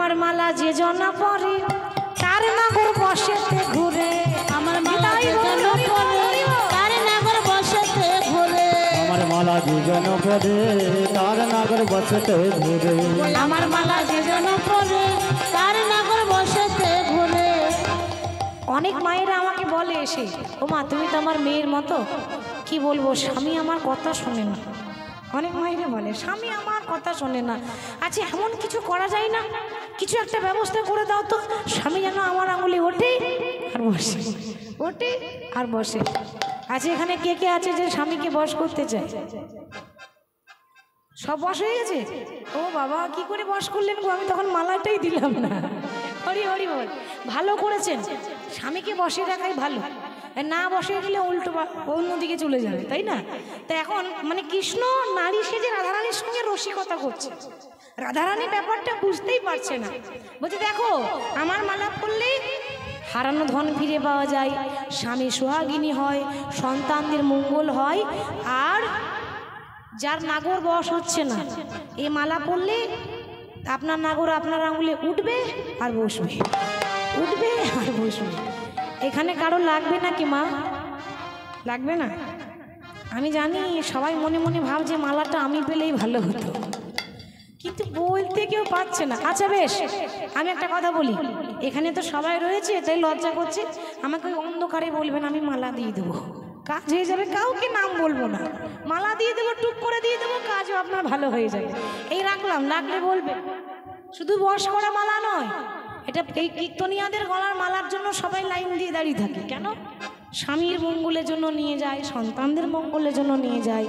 আমার মালা যে জনা পরে তার নাগর বসেতে ঘুরে। আমার মালা যে জন পরে তার নাগর বসেতে ঘুরে। আমার মালা যে জন পরে তার নাগর বসেতে ঘুরে। আমার মালা যে জন পরে তার নাগর বসেতে ঘুরে। অনেক মায়েরা আমাকে বলে এসে, ও মা তুমি তো আমার মেয়ের মতো, কি বলবো স্বামী আমার কথা শোনে না। অনেক মায়েরা বলে স্বামী আমার কথা শোনে না। আচ্ছা এমন কিছু করা যায় না? কিছু একটা ব্যবস্থা করে দাও তো, স্বামী যেন আমার আঙুলে ওঠে আর বসে, ওঠে আর বসে। আচ্ছা এখানে কে কে আছে যে স্বামীকে বশ করতে চায়? সব বশ হয়ে গেছে? ও বাবা কি করে বশ করলেন গো? আমি তখন মালাটাই দিলাম না। হরি হরি বল, ভালো করেছেন, স্বামীকে বসে রাখাই ভালো, না বসে গেলে উল্টো অন্যদিকে চলে যাবে, তাই না? তা এখন মানে কৃষ্ণ নারী সেজে রাধারানীর সঙ্গে রসিকতা করছে। রাধারানী ব্যাপারটা বুঝতেই পারছে না, বলছে দেখো আমার মালা পরলে হারানো ধন ফিরে পাওয়া যায়, স্বামী সোহাগিনী হয়, সন্তানদের মঙ্গল হয়, আর যার নাগর বশ হচ্ছে না এই মালা পরলে আপনার নাগর আপনার আঙুলে উঠবে আর বসবে, উঠবে আর বসবে। এখানে কারো লাগবে না কি মা? লাগবে না? আমি জানি সবাই মনে মনে ভাবছে মালাটা আমি পেলেই ভালো হতো, কিন্তু বলতে কেউ পাচ্ছে না। আচ্ছা বেশ, আমি একটা কথা বলি, এখানে তো সবাই রয়েছে তাই লজ্জা করছে, আমাকে ওই অন্ধকারে বলবেন আমি মালা দিয়ে দেবো, কাজ হয়ে যাবে, কাউকে নাম বলবো না, মালা দিয়ে দেবো, টুক করে দিয়ে দেবো, কাজও আপনার ভালো হয়ে যাবে। এই রাখলাম, লাগলে বলবে। শুধু বশ করা মালা নয়, এটা এই কীর্তনিয়াদের গলার মালার জন্য সবাই লাইন দিয়ে দাঁড়িয়ে থাকে। কেন? স্বামীর মঙ্গলের জন্য নিয়ে যায়, সন্তানদের মঙ্গলের জন্য নিয়ে যায়,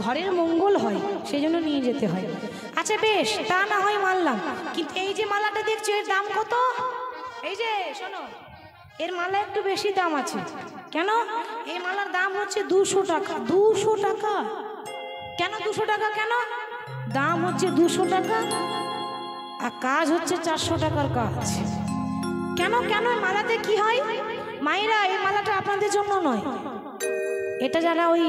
ঘরের মঙ্গল হয় সেই জন্য নিয়ে যেতে হয়। আচ্ছা বেশ, তা না হয় মানলাম, কিন্তু এই যে মালাটা দেখছো এর দাম কত? এই যে শোনো, এর মালা একটু বেশি দাম আছে। কেন? এই মালার দাম হচ্ছে 200 টাকা। 200 টাকা কেন? 200 টাকা কেন? দাম হচ্ছে 200 টাকা আর কাজ হচ্ছে 400 টাকার কাজ। কেন কেন? মালাতে কি হয় মায়েরা? এই মালাটা আপনাদের জন্য নয়, এটা যারা ওই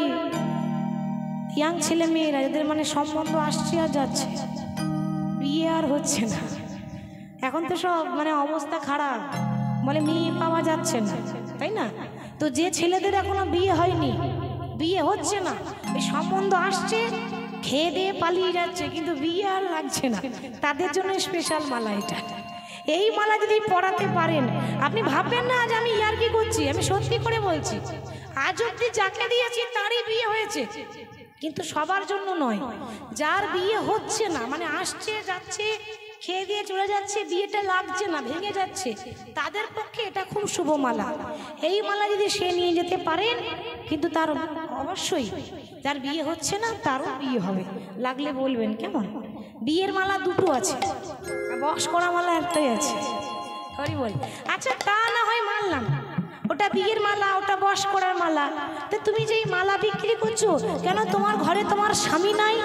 ইয়াং ছেলে মেয়েরা যাদের মানে সম্বন্ধ আসছে আর যাচ্ছে, বিয়ে আর হচ্ছে না, এখন তো সব মানে অবস্থা খারাপ, বলে মেয়ে পাওয়া যাচ্ছে না, তাই না? তো যে ছেলেদের এখনো বিয়ে হয়নি, বিয়ে হচ্ছে না, এই সম্বন্ধ আসছে, খেয়ে দিয়ে পালিয়ে যাচ্ছে, কিন্তু বিয়ে আর লাগছে না, তাদের জন্য স্পেশাল মালা এটা। এই মালা যদি পরাতে পারেন, আপনি ভাববেন না আজ আমি ইয়ার্কি করছি, আমি সত্যি করে বলছি, আজ অব্দি যাকে দিয়েছি তারই বিয়ে হয়েছে, কিন্তু সবার জন্য নয়। যার বিয়ে হচ্ছে না, মানে আসছে যাচ্ছে, খেয়ে দিয়ে চলে যাচ্ছে, বিয়েটা লাগছে না, ভেঙে যাচ্ছে, তাদের পক্ষে এটা খুব শুভ মালা। এই মালা যদি সে নিয়ে যেতে পারেন, কিন্তু তার অবশ্যই যার বিয়ে হচ্ছে না তারও বিয়ে হবে, লাগলে বলবেন কেমন? বিয়ের মালা দুটো আছে, বশ করা মালা একটাই আছে। হরি বল। আচ্ছা তা না হয় মানলাম, ওটা বিয়ের মালা, ওটা বশ করার মালা, তো তুমি যে মালা বিক্রি করছো কেন? তোমার ঘরে তোমার স্বামী নাই?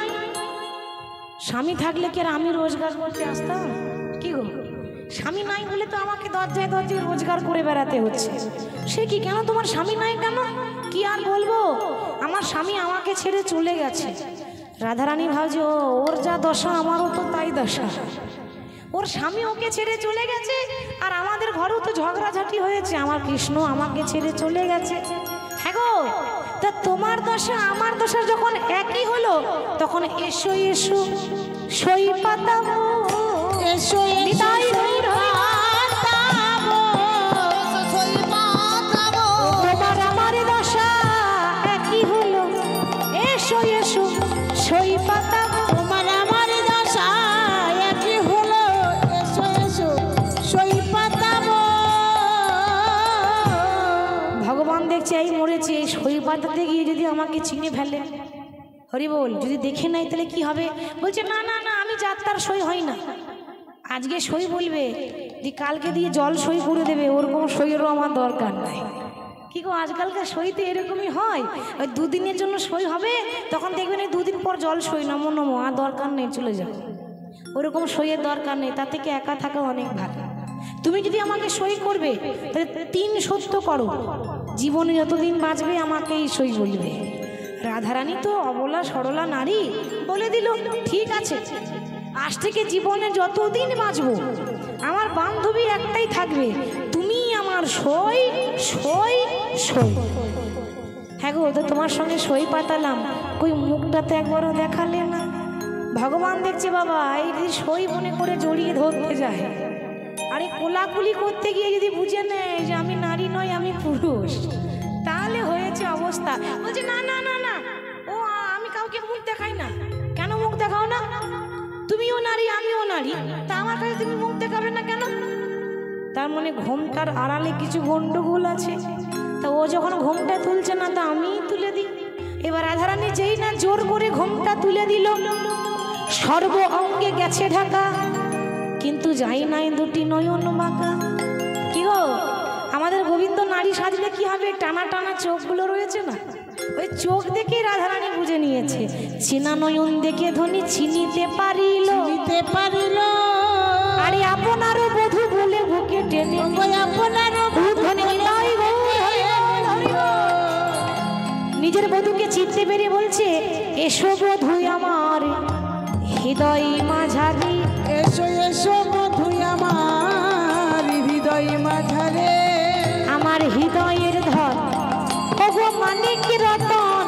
স্বামী থাকলে কি আর আমি রোজগার করতে আসতাম? কি গো, স্বামী নাই বলে তো আমাকে দরজায় দরজায় রোজগার করে বেড়াতে হচ্ছে। সে কি, কেন তোমার স্বামী নাই কেন? কি আর বলবো, আমার স্বামী আমাকে ছেড়ে চলে গেছে। রাধারানী ভাবছে ওর যা দশা আমারও তো তাই দশা, ওর স্বামী ওকে ছেড়ে চলে গেছে, আর আমাদের ঘরেও তো ঝগড়াঝাটি হয়েছে, আমার কৃষ্ণ আমাকে ছেড়ে চলে গেছে। হ্যাঁ গো, তা তোমার দশা আমার দশা যখন একই হলো, তখন এসো এসো সই পাতাবো, এসো নিতাই গৌর পাতাবো, সই পাতাবো। তোমার আমার দশা একই হলো, এসো এসো সই পাতাবো। তোমার আমার দশা একই হলো, এসো এসো সই পাতাবো। ভগবান দেখছে এই মরেছে, এই সই পাতাতে গিয়ে যদি আমাকে চিনে ফেলে, হরি বল, যদি দেখে নাই তাহলে কি হবে? বলছে না না না, আমি যাত্রার সই হই না, আজকে সই বলবে যে কালকে দিয়ে জল সই করে দেবে, ওরকম সইয়েরও আমার দরকার নাই। কি গো, আজকালকার সই তো এরকমই হয়, ওই দুদিনের জন্য সই হবে, তখন দেখবেন এই দুদিন পর জল সই, নমো নমো, আর দরকার নেই, চলে যাবে। ওরকম সইয়ের দরকার নেই, তার থেকে একা থাকা অনেক ভালো। তুমি যদি আমাকে সই করবে তাহলে 3 সত্য করো, জীবনে যতদিন বাঁচবে আমাকে এই সই বলবে। রাধারানী তো অবলা সরলা নারী, বলে দিল ঠিক আছে, আজ থেকে জীবনে যতদিন বাঁচবো আমার বান্ধবী একটাই থাকবে, তুমি আমার সই সই সই। হ্যাঁ গো, তো তোমার সঙ্গে সই পাতালাম, কই মুখটাতে একবারও দেখালে না। ভগবান দেখছে বাবা এই যে সই মনে করে জড়িয়ে ধরতে যায়, আরে কোলাকুলি করতে গিয়ে যদি বুঝে নেয় যে আমি নারী নই আমি পুরুষ, তাহলে হয়েছে অবস্থা। বলছে না না না না, ও আমি কাউকে মুখ দেখাই না। কেন মুখ দেখাও না? তুমিও নারী আমিও নারী, তা আমার কাছে তুমি মুখ দেখাবে না কেন? তার মানে ঘোমটার আড়ালে কিছু গন্ডগোল আছে। তা ও যখন ঘোমটা তুলছে না, তা আমিই তুলে দিই। এবার রাধারানী যেই না জোর করে ঘোমটা তুলে দিল, সর্ব অঙ্গে গেছে ঢাকা, কিন্তু যাই নাই দুটি নয়ন বাঁকা। কি গো, আমাদের গোবিন্দ নারী সাজলে কি হবে? টানা টানা চোখগুলো রয়েছে না, ওই চোখ দেখে রাধারানী বুঝে নিয়েছে। চিনা নয়ন দেখে ধনী চিনিতে পারিল, আরে আপনারও বধূ বলে বুকে টেনে, নিজের বধূকে চিনতে পেরে বলছে এসো বধূ আমার হৃদয় মাঝারি, এসো এসো বধূ আমার হৃদয় মাঝারে, আমার হৃদয়ের ধন ওগো মানিক রতন,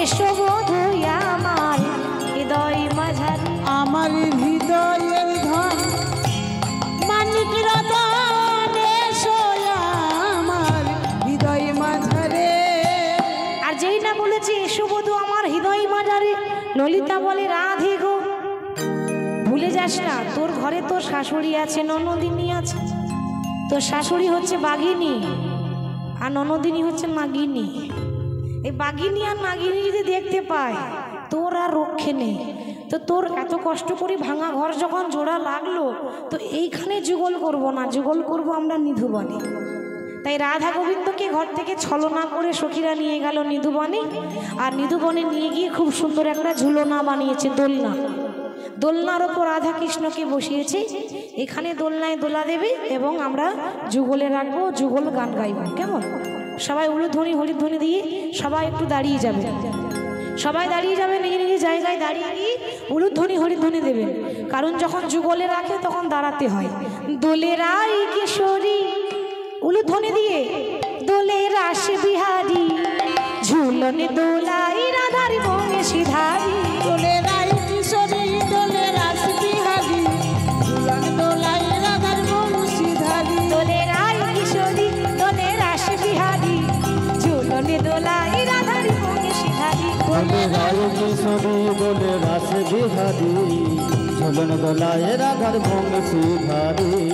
এসো বধূ আমার হৃদয় মাঝারি, আমার হৃদয়ের ধন মানিক রতন, এসো আমার হৃদয় মাঝারে। আর যেই না বলেছে এসো বধূ আমার হৃদয় মাঝারি, ললিতা বলে রাধে গো ভুলে যাস না তোর ঘরে তোর শাশুড়ি আছে, ননদিনী আছে। তোর শাশুড়ি হচ্ছে বাঘিনী আর ননদিনী হচ্ছে নাগিনী। এই বাঘিনী আর নাগিনী যদি দেখতে পায় তোর আর রক্ষে নেই। তো তোর এত কষ্ট করে ভাঙা ঘর যখন জোড়া লাগলো, তো এইখানে যুগল করব না, যুগল করব আমরা নিধুবনে। তাই রাধা গোবিন্দকে ঘর থেকে ছলনা করে সখীরা নিয়ে গেল নিধুবনে, আর নিধুবনে নিয়ে গিয়ে খুব সুন্দর একটা ঝুলনা বানিয়েছে, দোলনা। দোলনার ওপর রাধা কৃষ্ণকে বসিয়েছে, এখানে দোলনায় দোলা দেবে এবং আমরা যুগলে রাখবো, যুগল গান গাইব। কেমন? সবাই উলুধ্বনি হরিধ্বনি দিয়ে সবাই একটু দাঁড়িয়ে যাবে, সবাই দাঁড়িয়ে যাবে, নিজে নিজে জায়গায় দাঁড়িয়ে গিয়ে উলুধ্বনি হরিধ্বনি দেবেন। কারণ যখন যুগলে রাখে তখন দাঁড়াতে হয়। দোলে রাই কিশোরী, উলুধ্বনি দিয়ে দোলে রাস বিহারী, ঝুলনে দোলাই রাধার বনে সিধারি, দোলে রাই কিশোরী দোলে রাস বিহারী, ঝুলন দোলাই রাধার বংশীধারী, দোলে রাই কিশোরী দোলে রাস বিহারী, ঝুলনে দোলাই রাধার বনে সিধারি। বলে রায় কিশোরী বলে রাস বিহারী, ঝুলন দোলায় রাধার বংশীধারী।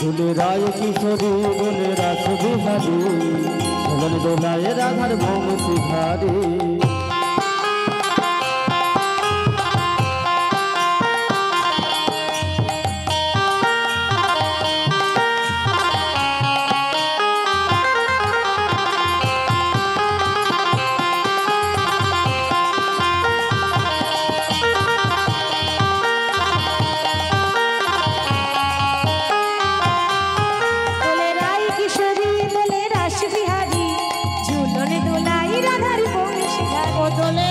ঝুলে রায় কিশোরী বলে রাস বিহারী, ঝুলন দোলায় রাধার বংশীধারী। দোলে